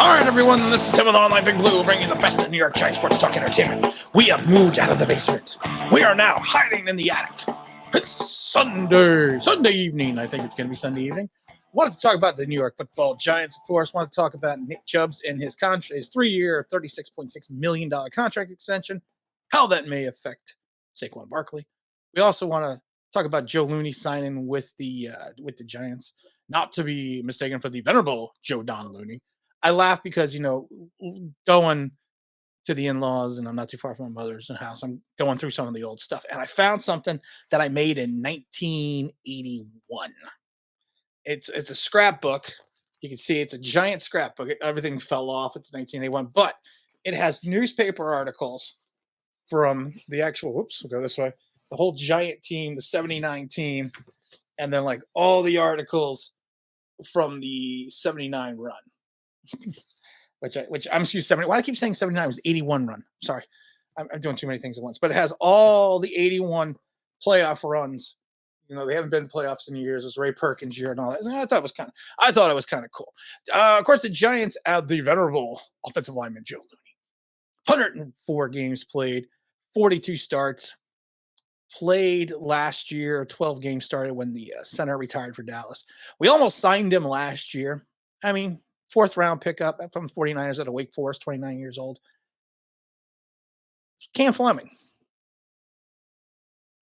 All right, everyone, this is Tim with Online Big Blue, bringing you the best of New York Giants sports talk entertainment. We have moved out of the basement. We are now hiding in the attic. It's Sunday evening. I think it's going to be Sunday evening. Wanted to talk about the New York Football Giants, of course. Wanted to talk about Nick Chubb and his contract, his 3-year, $36.6 million contract extension, how that may affect Saquon Barkley. We also want to talk about Joe Looney signing with the Giants, not to be mistaken for the venerable Joe Don Looney. I laugh because, going to the in-laws, and I'm not too far from my mother's house. I'm going through some of the old stuff, and I found something that I made in 1981. It's a scrapbook. You can see it's a giant scrapbook. Everything fell off. It's 1981, but it has newspaper articles from the actual, we'll go this way, the whole Giant team, the 79 team, and then like all the articles from the 79 run. which I'm excuse 70. Why do I keep saying 79? It was 81 run. Sorry. I'm doing too many things at once. But it has all the 81 playoff runs. They haven't been in playoffs in years. It was Ray Perkins year and all that. I thought it was kind of cool. Of course, the Giants add the venerable offensive lineman Joe Looney. 104 games played, 42 starts. Played last year, 12 games started when the center retired for Dallas. We almost signed him last year. I mean, 4th round pickup from 49ers at a Wake Forest, 29 years old. Cam Fleming.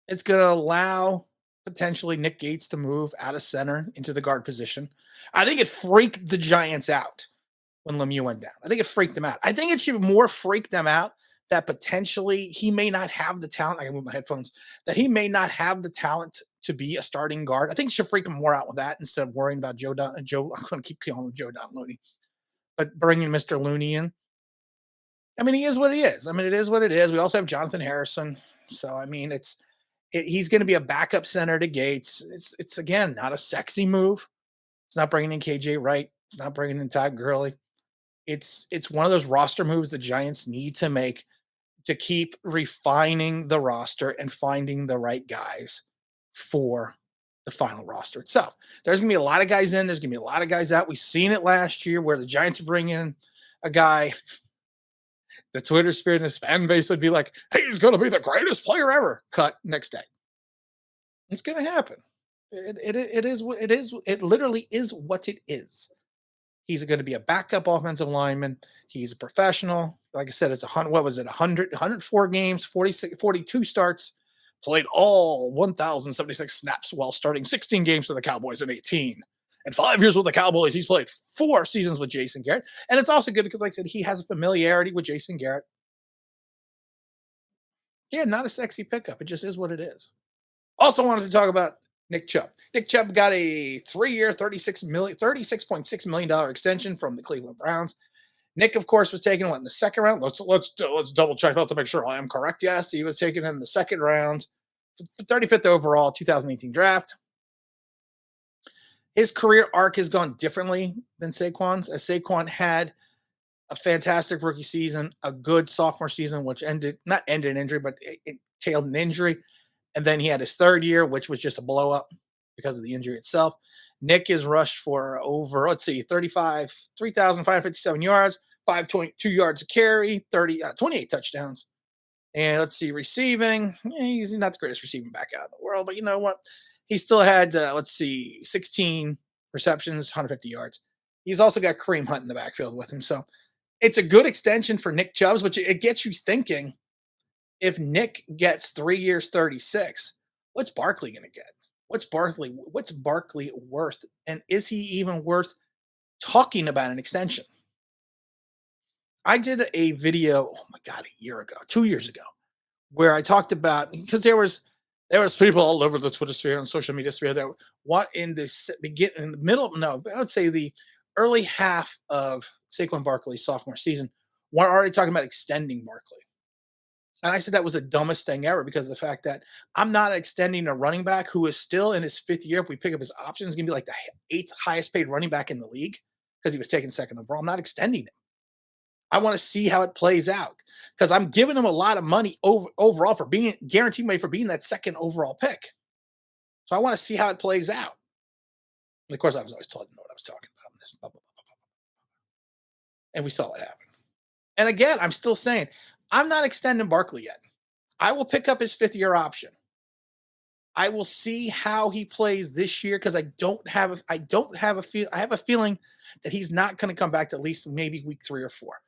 It's going to allow potentially Nick Gates to move out of center into the guard position. I think it freaked the Giants out when Lemieux went down. I think it freaked them out. I think it should more freak them out that potentially he may not have the talent. I can move my headphones. That he may not have the talent to be a starting guard. I think it should freak him more out with that instead of worrying about Joe. I'm going to keep calling him Joe Don Looney, but bringing Mr. Looney in. I mean, he is what he is. I mean, it is what it is. We also have Jonathan Harrison. So, I mean, he's going to be a backup center to Gates. It's again, not a sexy move. It's not bringing in KJ Wright. It's not bringing in Todd Gurley. It's one of those roster moves the Giants need to make to keep refining the roster and finding the right guys for the final roster itself. There's going to be a lot of guys in. There's going to be a lot of guys out. We've seen it last year where the Giants bring in a guy. The Twitter sphere and his fan base would be like, hey, he's going to be the greatest player ever. Cut next day. It's going to happen. It is what it is. It literally is what it is. He's going to be a backup offensive lineman. He's a professional. Like I said, it's 104 games, 42 starts, played all 1,076 snaps while starting 16 games for the Cowboys in 18. And 5 years with the Cowboys, he's played 4 seasons with Jason Garrett. And it's also good because, like I said, he has a familiarity with Jason Garrett. Yeah, not a sexy pickup. It just is what it is. Also wanted to talk about Nick Chubb. Nick Chubb got a 3-year, $36.6 million extension from the Cleveland Browns. Nick, of course, was taken in the second round. Let's double check that to make sure I am correct. Yes, he was taken in the second round, 35th overall, 2018 draft. His career arc has gone differently than Saquon's, as Saquon had a fantastic rookie season, a good sophomore season, which not ended in injury, but it tailed an injury. And then he had his 3rd year, which was just a blow up because of the injury itself. Nick is rushed for over, 3,557 yards, 5.2 yards a carry, 28 touchdowns. And receiving. He's not the greatest receiving back out of the world, but you know what? He still had, 16 receptions, 150 yards. He's also got Kareem Hunt in the backfield with him. So it's a good extension for Nick Chubb, which it gets you thinking, if Nick gets 3 years, 36, what's Barkley going to get? What's Barkley worth? And is he even worth talking about an extension? I did a video, 2 years ago, where I talked about, because there was people all over the Twitter sphere and social media sphere that in the middle, I would say the early half of Saquon Barkley's sophomore season, were already talking about extending Barkley. And I said that was the dumbest thing ever because of the fact that I'm not extending a running back who is still in his 5th year. If we pick up his options, he's going to be like the 8th highest paid running back in the league because he was taken 2nd overall. I'm not extending him. I want to see how it plays out because I'm giving him a lot of money overall for being guaranteed money for being that 2nd overall pick. So I want to see how it plays out. And of course, I was always told to know what I was talking about. and we saw what happened. And again, I'm still saying I'm not extending Barkley yet. I will pick up his 5th-year option. I will see how he plays this year because I have a feeling that he's not going to come back to at least maybe week 3 or 4.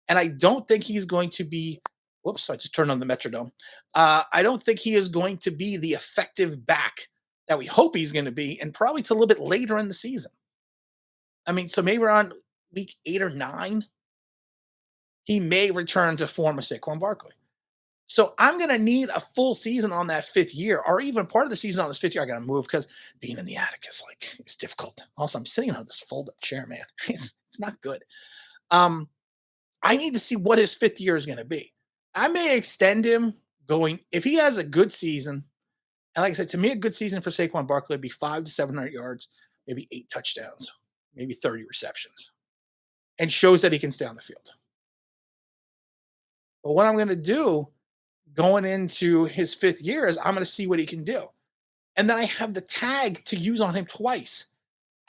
And I don't think he's going to be whoops, I just turned on the Metrodome. I don't think he is going to be the effective back that we hope he's going to be, and probably it's a little bit later in the season. I mean, so maybe around week 8 or 9, he may return to form of Saquon Barkley. So I'm going to need a full season on that 5th year, or even part of the season on this 5th year. I got to move because being in the attic is like, it's difficult. Also, I'm sitting on this fold up chair, man. It's not good. I need to see what his 5th year is going to be. I may extend him going, if he has a good season, and like I said, to me, a good season for Saquon Barkley would be 500 to 700 yards, maybe 8 touchdowns, maybe 30 receptions, and shows that he can stay on the field. But what I'm going to do going into his 5th year is I'm going to see what he can do. And then I have the tag to use on him twice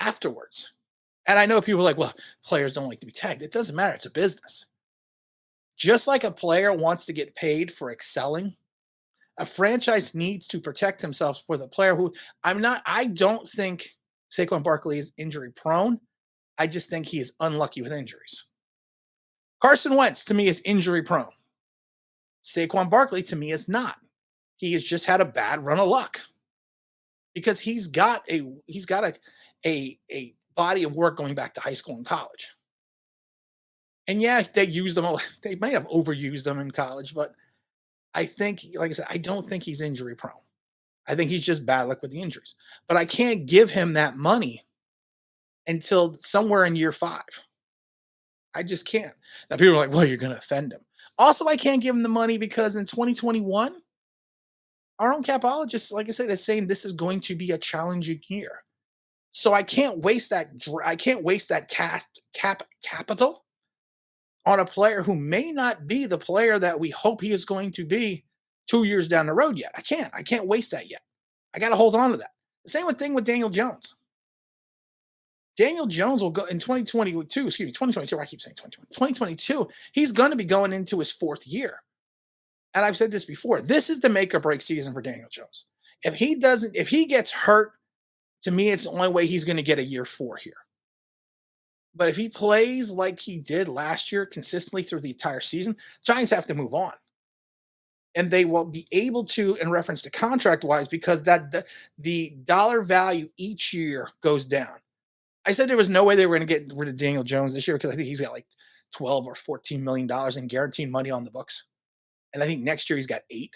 afterwards. And I know people are like, well, players don't like to be tagged. It doesn't matter. It's a business. Just like a player wants to get paid for excelling, a franchise needs to protect themselves for the player who I don't think Saquon Barkley is injury prone. I just think he is unlucky with injuries. Carson Wentz to me is injury prone. Saquon Barkley to me is not. He has just had a bad run of luck because he's got a body of work going back to high school and college. And yeah, they used them. They might have overused them in college, but I think, like I said, I don't think he's injury prone. I think he's just bad luck with the injuries. But I can't give him that money until somewhere in year 5. I just can't. Now people are like, well, you're going to offend him. Also, I can't give him the money because in 2021, our own capologist, like I said, is saying this is going to be a challenging year. So I can't waste that. I can't waste that capital on a player who may not be the player that we hope he is going to be 2 years down the road yet. I can't. I can't waste that yet. I got to hold on to that. The same thing with Daniel Jones. Daniel Jones will go in 2022, excuse me, 2022. I keep saying 2020. 2022, he's going to be going into his 4th year. And I've said this before. This is the make or break season for Daniel Jones. If he gets hurt, to me, it's the only way he's going to get a year 4 here. But if he plays like he did last year consistently through the entire season, Giants have to move on. And they will be able to, in reference to contract-wise, because the dollar value each year goes down. I said there was no way they were going to get rid of Daniel Jones this year because I think he's got like $12 or $14 million in guaranteed money on the books. And I think next year he's got 8.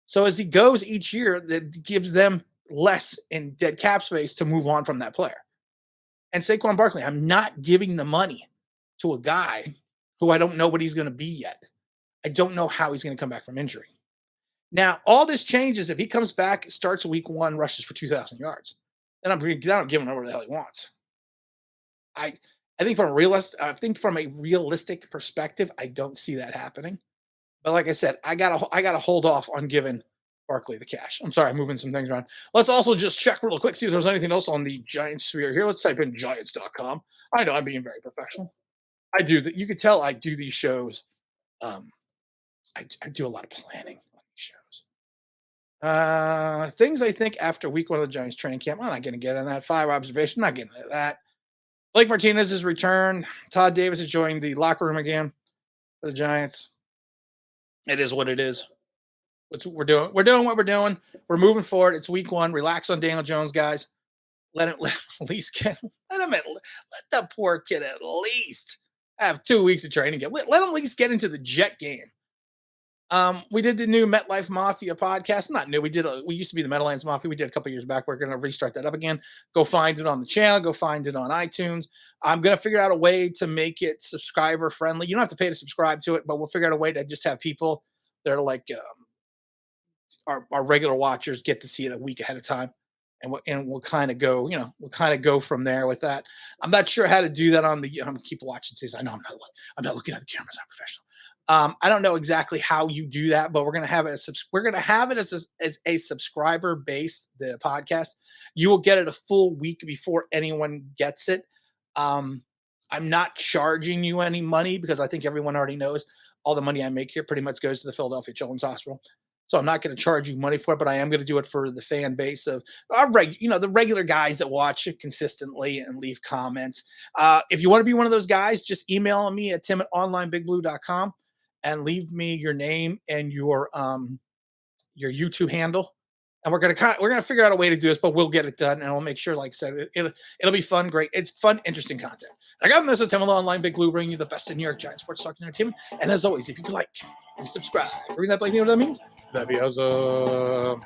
So as he goes each year, that gives them less in dead cap space to move on from that player. And Saquon Barkley, I'm not giving the money to a guy who I don't know what he's going to be yet. I don't know how he's going to come back from injury. Now, all this changes if he comes back, starts week 1, rushes for 2,000 yards. Then I'm giving him whatever the hell he wants. I think from a realistic perspective, I don't see that happening. But like I said, I gotta hold off on giving Barkley the cash. I'm sorry, I'm moving some things around. Let's also just check real quick, see if there's anything else on the Giants sphere here. Let's type in Giants.com. I know I'm being very professional. I do that. You could tell I do these shows. I do a lot of planning on these shows. Things I think after week 1 of the Giants training camp. I'm not going to get on that. 5 observation. Not getting into that. Blake Martinez has returned. Todd Davis has joined the locker room again for the Giants. It is what it is. We're doing what we're doing. We're moving forward. It's week 1. Relax on Daniel Jones, guys. Let him at least let the poor kid at least have 2 weeks of training. Let him at least get into the Jet game. We did the new MetLife Mafia podcast. Not new. We used to be the Meadowlands Mafia. We did a couple years back. We're going to restart that up again. Go find it on the channel. Go find it on iTunes. I'm going to figure out a way to make it subscriber friendly. You don't have to pay to subscribe to it, but we'll figure out a way to just have people that are like our regular watchers get to see it a week ahead of time. And we'll kind of go from there with that. I'm not sure how to do that on the. I'm keep watching. Says I know I'm not looking at the cameras. I'm professional. I don't know exactly how you do that, but we're gonna have it as a subscriber base. The podcast, you will get it a full week before anyone gets it. I'm not charging you any money because I think everyone already knows all the money I make here pretty much goes to the Philadelphia Children's Hospital. So I'm not going to charge you money for it, but I am going to do it for the fan base of the regular guys that watch it consistently and leave comments. If you want to be one of those guys, just email me at tim@onlineBigBlue.com and leave me your name and your YouTube handle. And we're gonna figure out a way to do this, but we'll get it done, and I'll make sure, like I said, it'll be fun, great. It's fun, interesting content. I got this at Tim Online Big Blue, bringing you the best in New York Giants sports talk entertainment. And as always, if you could like, subscribe, ring that bell, you know what that means? That'd be awesome.